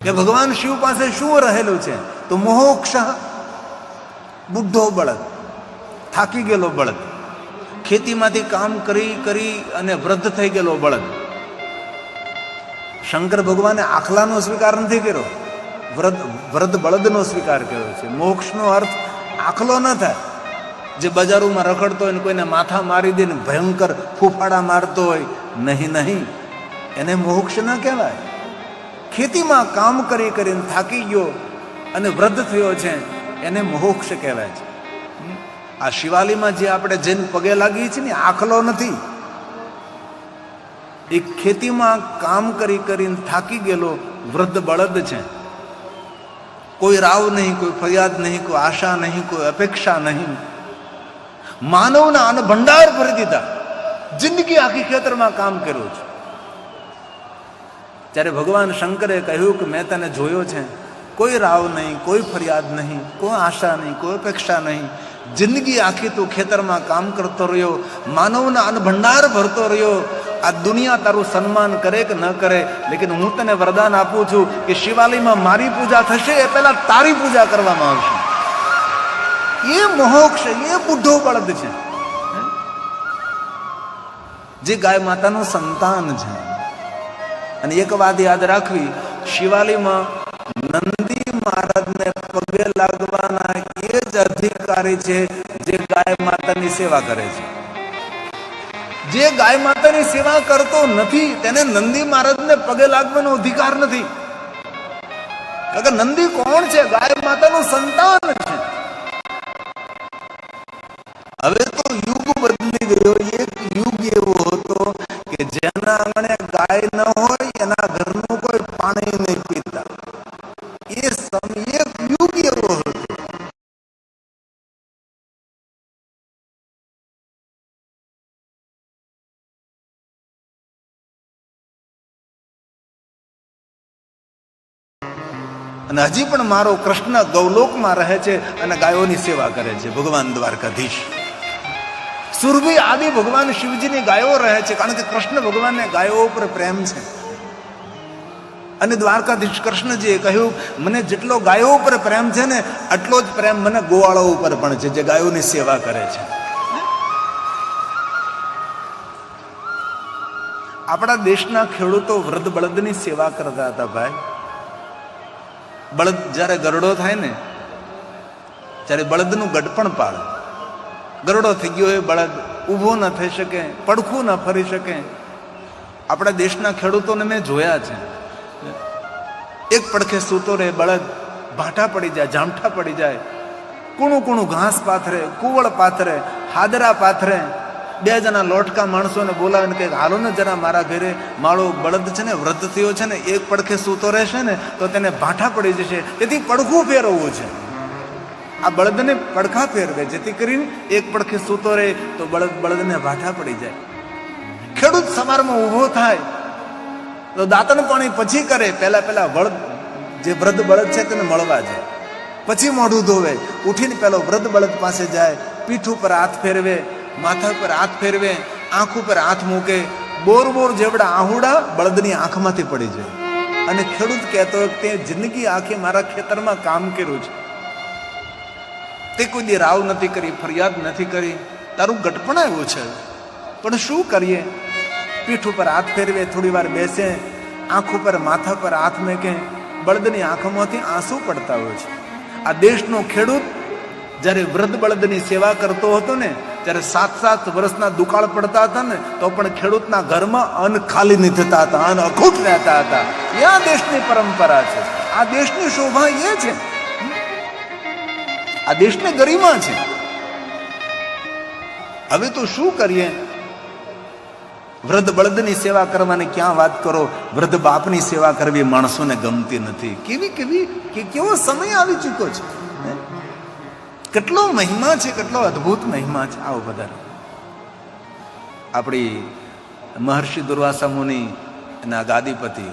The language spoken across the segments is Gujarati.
કે ભગવાન શિવ પાસે શું રહેલું છે? તો મોક્ષ. બુઢો બળદ, થાકી ગયેલો બળદ, ખેતીમાંથી કામ કરી કરી અને વૃદ્ધ થઈ ગયેલો બળદ. શંકર ભગવાને આખલાનો સ્વીકાર નથી કર્યો, વૃદ્ધ બળદનો સ્વીકાર કર્યો છે. મોક્ષનો અર્થ આખલો ન થાય, જે બજારોમાં રખડતો હોય ને કોઈને માથા મારી દે ને ભયંકર ફૂફાડા મારતો હોય. નહીં નહીં, એને મોક્ષ ન કહેવાય. ખેતીમાં કામ કરી કરીને થાકી ગયો અને વૃદ્ધ થયો છે, એને મોક્ષ કહેવાય છે. આ શિવાલીમાં જે આપણે જેને પગે લાગીએ છીએ ને, આખલો નથી. એ ખેતીમાં કામ કરી કરીને થાકી ગયેલો વૃદ્ધ બળદ છે. કોઈ રાવ નહીં, કોઈ ફરિયાદ નહીં, કોઈ આશા નહીં, કોઈ અપેક્ષા નહીં. માનવના અન્ન ભંડાર ભરી દીધા, જિંદગી આખી ખેતરમાં કામ કર્યું છે. ત્યારે ભગવાન શંકરે કહ્યું કે મેં તને જોયો છે, કોઈ રાવ નહીં, કોઈ ફરિયાદ નહીં, કોઈ આશા નહીં, કોઈ અપેક્ષા નહીં. જિંદગી આખી તું ખેતરમાં કામ કરતો રહ્યો, માનવના અન્ન ભંડાર ભરતો રહ્યો. આ દુનિયા તારું સન્માન કરે કે ન કરે, લેકિન હું તને વરદાન આપું છું કે શિવાલયમાં મારી પૂજા થશે એ પહેલા તારી પૂજા કરવામાં આવશે. એ મોક્ષ, એ બુઢો બળદ છે, જે ગાય માતાનું સંતાન છે. અને એક વાત યાદ રાખવી, શિવાલયમાં નંદી મહારાજને પગે લાગવાના એ જ અધિકારી છે જે ગાય માતાની સેવા કરે છે. જે ગાય માતાની સેવા કરતો નથી તેને નંદી મહારાજને પગે લાગવાનો અધિકાર નથી. કારણ કે નંદી કોણ છે? ગાય માતાનું સંતાન છે. હવે તો યુગ બદલી ગયો. એક યુગ એવો હતો કે જેના આંગણે ગાય ન હોય એના ઘરનું કોઈ પાણી નહીં પીતા. એ સમય એક યુગ એવો હતો. અને હજી પણ મારો કૃષ્ણ ગૌલોકમાં રહે છે અને ગાયોની સેવા કરે છે. ભગવાન દ્વારકાધીશ સુરભી આદિ ભગવાન શિવજીની ગાયો રહે છે, કારણ કે કૃષ્ણ ભગવાનને ગાયો ઉપર પ્રેમ છે. અને દ્વારકાધીશ કૃષ્ણજીએ કહ્યું, મને જેટલો ગાયો ઉપર પ્રેમ છે ને આટલો જ પ્રેમ મને ગોવાળો ઉપર પણ છે, જે ગાયોની સેવા કરે છે. આપણા દેશના ખેડૂતો વૃદ્ધ બળદની સેવા કરતા હતા. ભાઈ, બળદ જ્યારે ગરડો થાય ને ત્યારે બળદનું ગડપણ પાડે. ગરડો થઈ ગયો એ બળદ ઊભો ન થઈ શકે, પડખું ન ફરી શકે. આપણા દેશના ખેડૂતોને મેં જોયા છે, એક પડખે સૂતો રહે બળદ, ભાટા પડી જાય, જામઠા પડી જાય, કૂણું કૂણું ઘાસ પાથરે, કુવળ પાથરે, હાદરા પાથરે. બે જણા લોટકા માણસોને બોલાવીને કહે, હાલો ને જરા મારા ઘરે, મારો બળદ છે ને વૃદ્ધ થયો છે ને, એક પડખે સૂતો રહેશે ને તો તેને ભાઠા પડી જશે, તેથી પડખું ફેરવવું છે. આ બળદને પડખા ફેરવે, જેથી કરીને એક પડખે સૂતો રહે તો બળદને ભાઠા પડી જાય. ખેડૂત સવારમાં ઊભો થાય તો દાંતણ પાણી પછી કરે. પહેલા બળદ, જે વૃદ્ધ બળદ છે તેને મળવા જાય, પછી મોઢું ધોવે. ઉઠીને પેલો વૃદ્ધ બળદ પાસે જાય, પીઠ ઉપર હાથ ફેરવે, માથા પર હાથ ફેરવે, આંખ ઉપર હાથ મૂકે. બોર જેવડા આહુડા બળદની આંખમાંથી પડી જાય. અને ખેડૂત કહેતો તે જિંદગી આખી મારા ખેતરમાં કામ કર્યું છે, તે કોઈ દી રાવ નથી કરી, ફરિયાદ નથી કરી, તારું ગટપણ આવ્યું છે, પણ શું કરીએ? પીઠ ઉપર હાથ ફેરવે, થોડી વાર બેસે, આંખ ઉપર માથા પર હાથ મૂકે, બળદની આંખોમાંથી આંસુ પડતા હોય છે. આ દેશનો ખેડૂત જ્યારે વૃદ્ધ બળદની સેવા કરતો હતો ને, ત્યારે 7-7 વર્ષના દુકાળ પડતા હતા ને તો પણ ખેડૂતના ઘરમાં અન્ન ખાલી નહીં થતા હતા, અન્ન અખૂટ રહેતા હતા. એ આ દેશની પરંપરા છે, આ દેશની શોભા એ છે, આ દેશની ગરિમા છે. હવે તો શું કરીએ? વૃદ્ધ બળદની સેવા કરવાની ક્યાં વાત કરો, વૃદ્ધ બાપની સેવા કરવી માણસોને ગમતી નથી. કેવો સમય આવી ચૂક્યો છે, કેટલો મહિમા છે, કેટલો અદ્ભુત મહિમા છે. આવો બધા આપણી મહર્ષિ દુર્વાસા મુનિ અને ગાદીપતિ,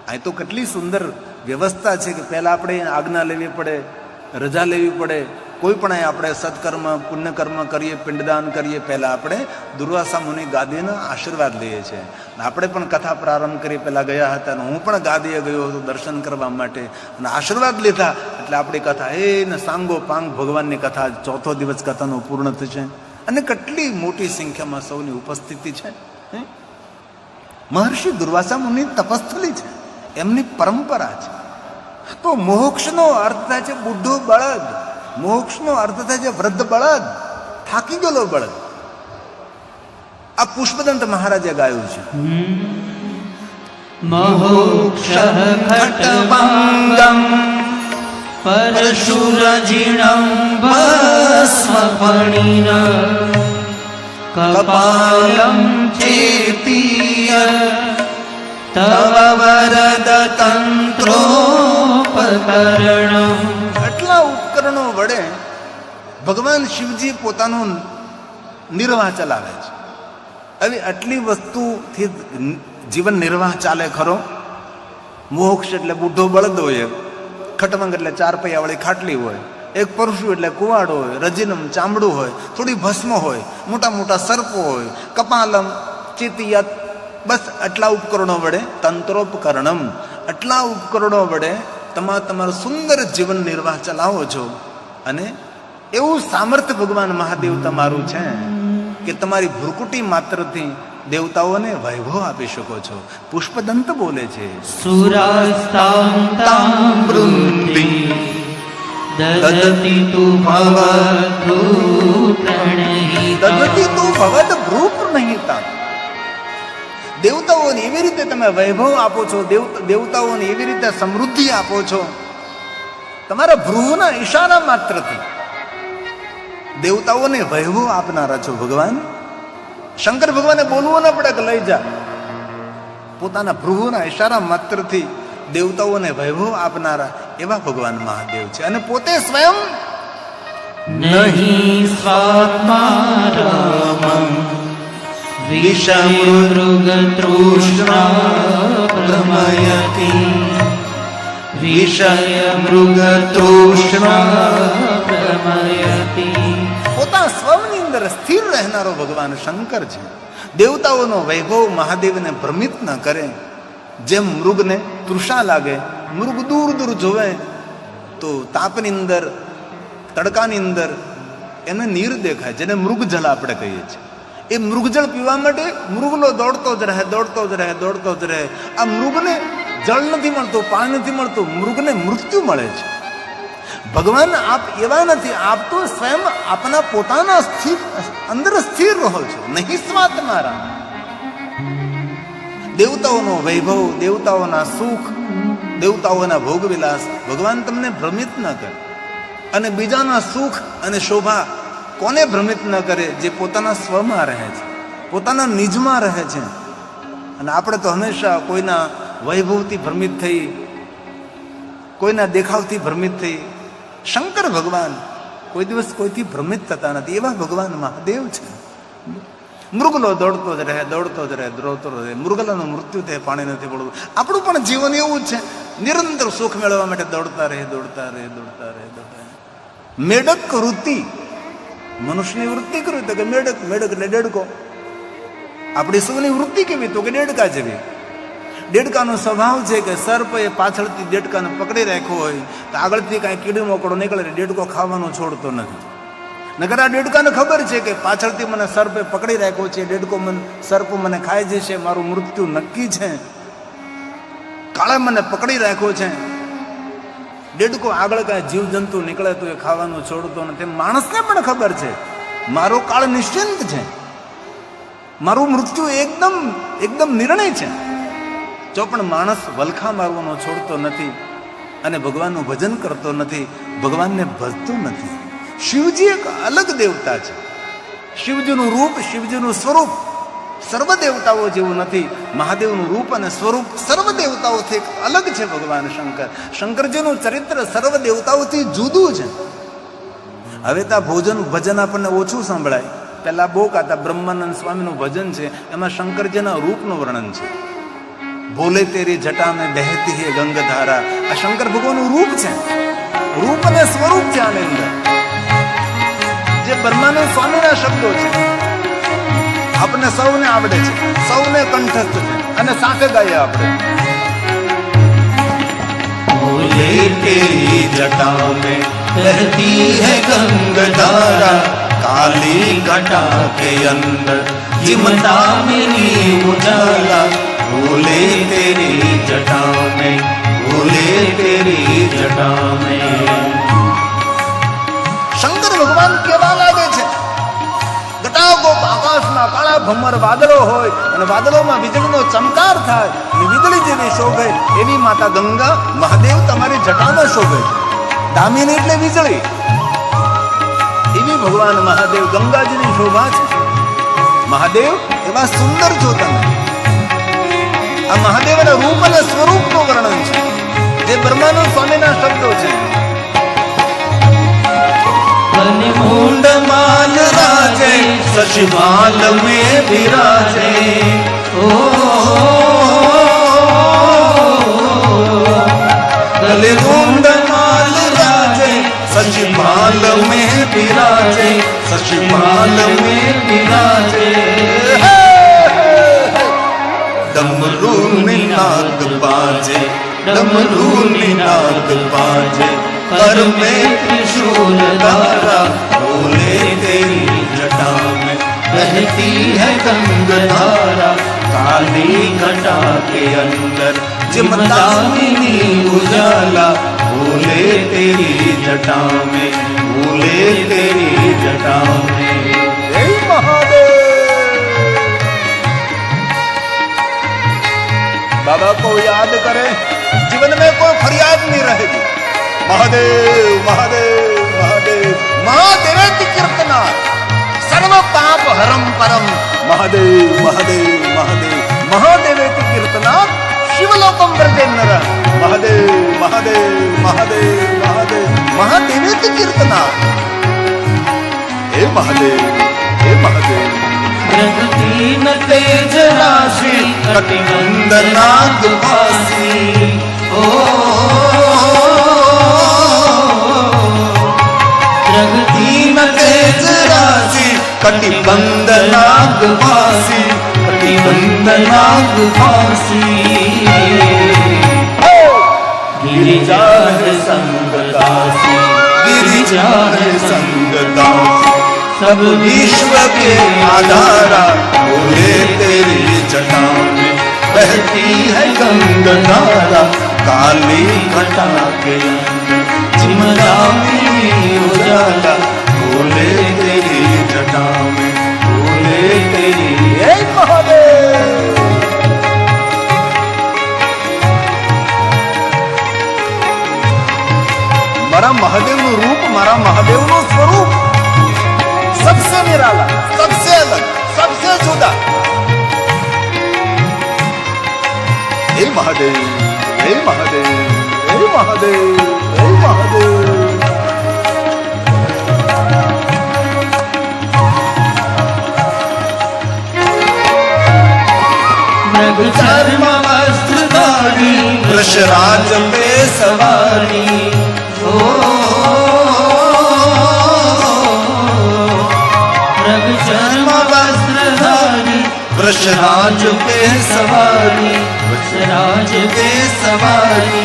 અહીં તો કેટલી સુંદર વ્યવસ્થા છે કે પહેલા આપણે આજ્ઞા લેવી પડે, રજા લેવી પડે. કોઈ પણ આપણે સત્કર્મ પુણ્યકર્મ કરીએ, પિંડદાન કરીએ, પહેલાં આપણે દુર્વાસા મુનિ ગાદીના આશીર્વાદ લઈએ છીએ. આપણે પણ કથા પ્રારંભ કરી, પહેલાં ગયા હતા અને હું પણ ગાદીએ ગયો હતો દર્શન કરવા માટે અને આશીર્વાદ લીધા. એટલે આપણી કથા ને સાંગો પાંગ ભગવાનની કથા ચોથો દિવસ કથાનો પૂર્ણ થશે અને કેટલી મોટી સંખ્યામાં સૌની ઉપસ્થિતિ છે. મહર્ષિ દુર્વાસા મુનિ તપસ્થલી છે, એમની પરંપરા છે. તો મોક્ષનો અર્થ થાય છે બુઢો બળદ, મોક્ષનો અર્થ થાય છે વૃદ્ધ બળદ, થાકી ગયેલો બળદ. આ પુષ્પદંત મહારાજે ગાયું છે. મોક્ષ ખટભંગમ પરશુરજીણમ ભસ્મફણિના કપાલમ ચેતીય તવ વરદ તંત્રોપકરણમ. આટલા ઉપકરણો વડે ભગવાન શિવજી પોતાનો નિર્વાહ ચલાવે છે. હવે આટલી વસ્તુથી જીવન નિર્વાહ ચાલે ખરો? મોક્ષ એટલે બુઢો બળદ હોય, ખટમંગ એટલે 4 પૈયાવાળી ખાટલી હોય, એક પરશુ એટલે કુવાડો હોય, રજીનમ ચામડું હોય, થોડી ભસ્મ હોય, મોટા મોટા સર્પો હોય, કપાલમ ચિતિયત, બસ આટલા ઉપકરણો વડે તંત્રોપકરણમ, આટલા ઉપકરણો વડે તમારું સુંદર જીવન નિર્વાહ ચલાવો છો. અને એવું સામર્થ્ય ભગવાન મહાદેવ તમારું છે કે તમારી ભ્રુકુટી માત્રથી દેવતાઓને વૈભવ આપી શકો છો. પુષ્પદંત બોલે છે, સુરાસ્તામ તામ વૃંતિ દદતિ તુ ભવદ્ દદતિ તુ ભવદ ભ્રૂપ નહિતા. દેવતાઓને એવી રીતે તમે વૈભવ આપો છો, દેવતાઓને એવી રીતે સમૃદ્ધિ આપો છો, તમારા ભ્રુવના ઈશારા માત્રથી દેવતાઓને વૈભવ આપનારા છો ભગવાન. શંકર ભગવાને બોલવું ન પડે કે લઈ જા, પોતાના ભ્રુવના ઈશારા માત્રથી દેવતાઓને વૈભવ આપનારા એવા ભગવાન મહાદેવ છે. અને પોતે સ્વયં નહીં સ્વાત્મારામં વિષમૃગ તૃષ્ણા પ્રમયતિ વિષય મૃગ તૃષ્ણા પ્રમયતિ. પોતા સ્વની અંદર સ્થિર રહેનારો ભગવાન શંકર છે. દેવતાઓનો વૈભવ મહાદેવને ભ્રમિત ન કરે. જેમ મૃગને તૃષા લાગે, મૃગ દૂર દૂર જોવે તો તાપની અંદર, તડકાની અંદર એને નીર દેખાય, જેને મૃગજળ આપણે કહીએ છીએ. એ મૃગજળ પીવા માટે મૃગલો દોડતો જ રહે, દોડતો જ રહે, દોડતો જ રહે. આ મૃગને જળ નથી મળતું, પાણી નથી મળતું, મૃગને મૃત્યુ મળે છે. ભગવાન આપ એવા નથી, આપ તો સ્વયં આપના પોતાના સ્થિર અંદર સ્થિર રહો છો. નહીં સ્વાત મારા. દેવતાઓનો વૈભવ, દેવતાઓના સુખ, દેવતાઓના ભોગવિલાસ ભગવાન તમને ભ્રમિત ન કરે. અને બીજાના સુખ અને શોભા કોને ભ્રમિત ન કરે? જે પોતાના સ્વમાં રહે છે, પોતાના નિજમાં રહે છે. અને આપણે તો હંમેશા કોઈના વૈભવથી ભ્રમિત થઈ, કોઈના દેખાવથી ભ્રમિત થઈ. શંકર ભગવાન કોઈ દિવસ કોઈથી ભ્રમિત થતા નથી. એવા ભગવાન મહાદેવ છે. મૃગલો દોડતો જ રહે, દોડતો જ રહે, દોડતો રહે. મૃગલાનું મૃત્યુ થાય, પાણી નથી પડતું. આપણું પણ જીવન એવું જ છે, નિરંતર સુખ મેળવવા માટે દોડતા રહે, દોડતા રહે, દોડતા રહે, દોડતા રહે. મેડક વૃત્તિ, મનુષ્યની વૃત્તિ કરવી તો કે મેડક, મેડક એટલે ડેડકો. આપણી સૌની વૃત્તિ કેવી તો કે ડેડકા જેવી. ડેડકાનો સ્વભાવ છે કે સર્પ એ પાછળથી ડેડકાને પકડી રાખ્યો હોય તો આગળથી કાંઈ કીડી મોકળો નીકળે, ડેડકો ખાવાનો છોડતો નથી. નકર આ ડેડકાને ખબર છે કે પાછળથી મને સર્પે પકડી રાખ્યો છે, ડેડકો સર્પ મને ખાઈ જશે, મારું મૃત્યુ નક્કી છે, કાળે મને પકડી રાખ્યો છે. ડેડકો આગળ કાંઈ જીવજંતુ નીકળે તો એ ખાવાનું છોડતો નથી. માણસને પણ ખબર છે મારો કાળ નિશ્ચિંત છે, મારું મૃત્યુ એકદમ નિર્ણય છે. જો પણ માણસ વલખા મારવાનો છોડતો નથી અને ભગવાનનું ભજન કરતો નથી, ભગવાનને ભજતો નથી. શિવજી એક અલગ દેવતા છે. શિવજીનું રૂપ, શિવજીનું સ્વરૂપ સર્વ દેવતાઓ જેવું નથી. મહાદેવનું રૂપ અને સ્વરૂપ સર્વ દેવતાઓથી અલગ છે. ભગવાન શંકર, શંકરજીનું ચરિત્ર સર્વ દેવતાઓથી જુદું છે. હવે તો ભજન આપણને ઓછું સંભળાય. પહેલા બહુ ગાતા બ્રહ્માનંદ સ્વામીનું ભજન છે, એમાં શંકરજીના રૂપનું વર્ણન છે. બોલે તેરી જટા મેં બહેતી હે ગંગાધારા. આ શંકર ભગવાનનું રૂપ છે. રૂપ અને સ્વરૂપ છે આની અંદર. જે બ્રહ્માનંદ સ્વામીના શબ્દો છે, આપણને સૌને આવડે છે, સૌને કંઠસ્થ છે અને સાથે ગાઈએ આપણે. बोले तेरी जटा में बहती है गंगधारा, काली घटा के अंदर चिमटा मेरी उजाला. बोले तेरी जटा में, बोले तेरी जटा में. શંકર ભગવાન કેવા લાગે છે? ઘટાગોપ આકાશમાં કાળા ભમર વાદળો હોય અને વાદળોમાં વીજળીનો ચમકાર થાય અને વીજળી જેવી શોભે એવી માતા ગંગા મહાદેવ તમારી જટામાં શોભે છે. દામિની એટલે વીજળી, એવી ભગવાન મહાદેવ ગંગાજીની શોભા છે. મહાદેવ એવા સુંદર છો તમે. આ મહાદેવના રૂપ અને સ્વરૂપનું વર્ણન છે, જે બ્રહ્માનંદ સ્વામીના શબ્દો છે. मुंड माल राजे सचिवाल में विराजे. ओ गले मुंड माल राजे सचिवाल में विराजे, सचिवाल में विराजे. डमरू नाद बाजे, डमरू नाद बाजे, कर में त्रिशूल धारा. बोले तेरी जटा में बहती है गंगधारा, काली घटा के अंदर चिमटामिनी उजाला. बोले तेरी जटा में, बोले तेरी जटा में. જય મહાદેવ. बाबा को याद करे, जीवन में कोई फरियाद नहीं रहेगी. महादेव महादेव महादेव, महादेवेति कीर्तना सर्व पाप हरम परम. महादेव महादेव महादेव, महादेवेति कीर्तना शिवलोकम व्रजे नर. महादेव महादेव महादेव महादेव, महादेवेति कीर्तना. हे महादेव, हे महादेव. प्रगति न तेज राशि कटिबंधनाद भासी. ओ प्रगति न तेज राशि कटिबंधनाद भासी, कटिबंधनाद भासी. गिरिजा है संगदासी, गिरिजा है संगदासी. सब विश्व के आधारा. बोले तेरी जटा में बहती है गंगधारा, काली घटा के अंदर चिमटामिनी उजाला. बोले तेरी जटा में, बोले तेरी. हे महादेव. મારા મહાદેવનું રૂપ, મારા મહાદેવનું સ્વરૂપ सबसे निराला, सबसे अलग, सबसे जुदा. हे महादेव, हे महादेव, हे महादेव, हे महादेव. मृग चर्म वस्त्रधारी, वृषराज पे सवारी. ओ चर्म वस्त्रधारी, वृषराज पे सवारी, वृषराज पे सवारी.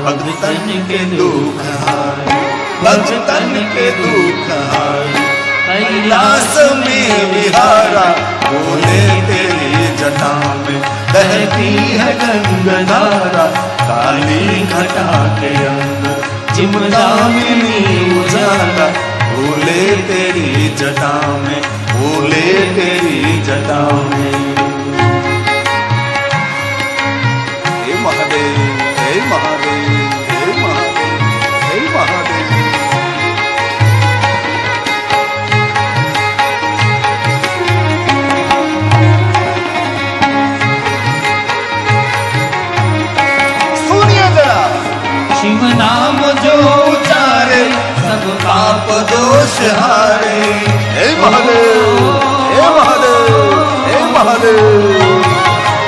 भक्तन के दुख हारी, भक्तन के दुख हारी. कैलाश में विहारा. बोले तेरी जटा में बहती है गंगधारा, काली घटा के अंदर चिमटामिनी उजाला. बोले तेरी जटा में, बोले तेरी जटा में. हे महादेव, हे महादेव, हे महादेव, हे महादेव. सुनिए जरा. शिव नाम जो उचारे सब पाप दोष हारे. हे महादेव, हे महादेव, हे महादेव.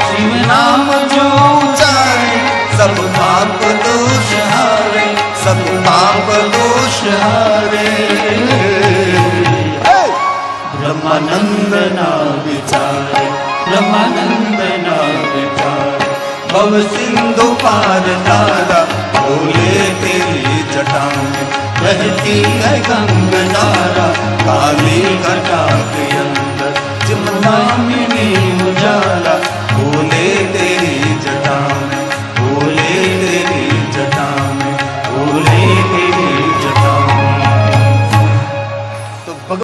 शिव नाम जो उचारे सब पाप दोष सिंधु पार तारा बोले तेरी जटा में बहती है गंगा धारा काली घटा के अंदर जमुना में